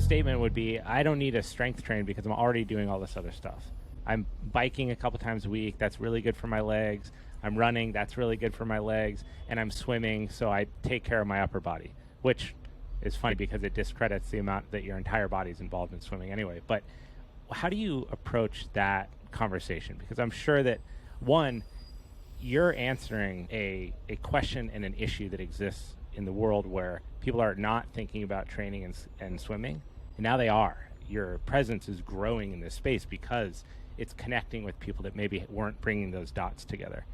statement would be, I don't need a strength train because I'm already doing all this other stuff. I'm biking a couple times a week. That's really good for my legs. I'm running. That's really good for my legs. And I'm swimming, so I take care of my upper body, which is funny because it discredits the amount that your entire body is involved in swimming anyway. But how do you approach that conversation? Because I'm sure that, one, you're answering a question and an issue that exists in the world where people are not thinking about training and swimming, and now they are. Your presence is growing in this space because it's connecting with people that maybe weren't bringing those dots together.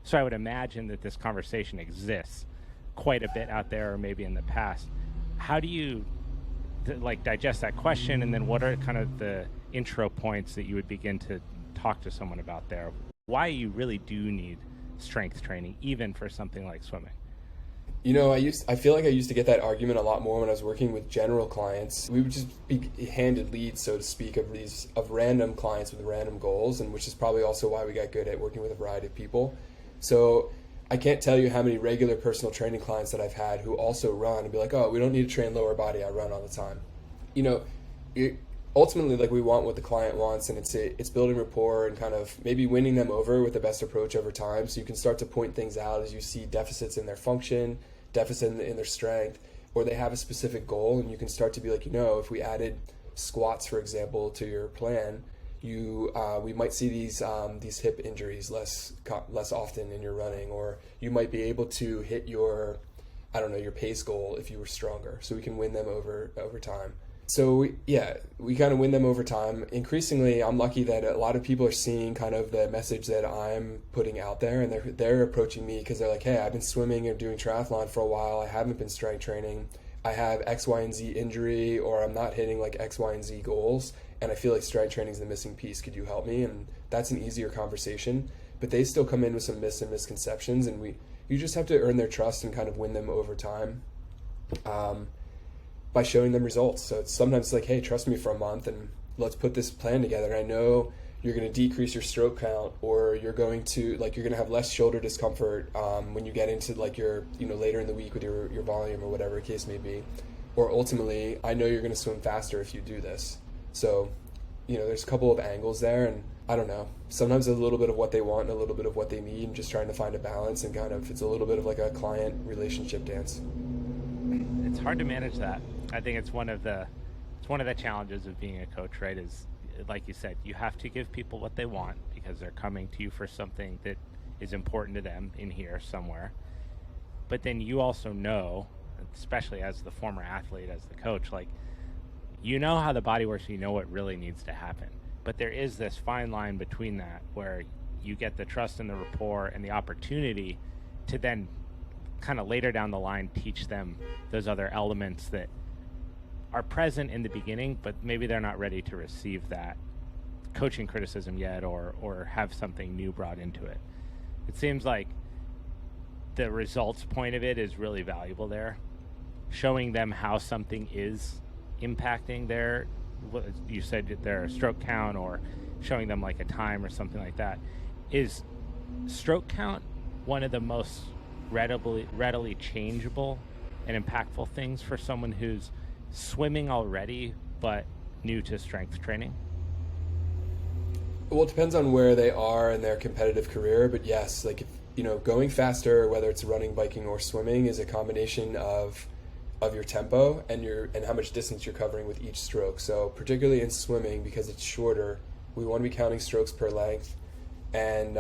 So I would imagine that this conversation exists quite a bit out there, or maybe in the past. How do you digest that question, and then what are kind of the intro points that you would begin to talk to someone about there? Why you really do need strength training, even for something like swimming? You know, I feel like I used to get that argument a lot more when I was working with general clients. We would just be handed leads, so to speak, of random clients with random goals, and which is probably also why we got good at working with a variety of people. So I can't tell you how many regular personal training clients that I've had who also run and be like, oh, we don't need to train lower body, I run all the time. You know, ultimately, like, we want what the client wants, and it's building rapport and kind of maybe winning them over with the best approach over time, so you can start to point things out as you see deficits in their function, deficit in their strength, or they have a specific goal, and you can start to be like, you know, if we added squats, for example, to your plan, we might see these hip injuries less often in your running, or you might be able to hit your pace goal if you were stronger, so we can win them over time. So we kind of win them over time. Increasingly, I'm lucky that a lot of people are seeing kind of the message that I'm putting out there, and they're approaching me because they're like, hey, I've been swimming and doing triathlon for a while. I haven't been strength training. I have X, Y, and Z injury, or I'm not hitting like X, Y, and Z goals, and I feel like strength training is the missing piece. Could you help me? And that's an easier conversation. But they still come in with some myths and misconceptions, and you just have to earn their trust and kind of win them over time. By showing them results. So it's sometimes like, hey, trust me for a month and let's put this plan together. I know you're going to decrease your stroke count, or you're going to have less shoulder discomfort when you get into like your, later in the week with your volume or whatever the case may be. Or ultimately, I know you're going to swim faster if you do this. So, there's a couple of angles there, and I don't know. Sometimes a little bit of what they want and a little bit of what they need, and just trying to find a balance, and kind of it's a little bit of like a client relationship dance. It's hard to manage that. I think it's one of the challenges of being a coach, right? Is, like you said, you have to give people what they want because they're coming to you for something that is important to them in here somewhere. But then you also know, especially as the former athlete, as the coach, like, you know how the body works, you know what really needs to happen. But there is this fine line between that where you get the trust and the rapport and the opportunity to then kind of later down the line teach them those other elements that are present in the beginning, but maybe they're not ready to receive that coaching criticism yet, or have something new brought into it. It seems like the results point of it is really valuable there. Showing them how something is impacting you said their stroke count, or showing them like a time or something like that. Is stroke count one of the most readily changeable and impactful things for someone who's swimming already but new to strength training? Well, it depends on where they are in their competitive career, but yes, like, going faster, whether it's running, biking, or swimming, is a combination of your tempo and how much distance you're covering with each stroke. So particularly in swimming, because it's shorter, we want to be counting strokes per length, and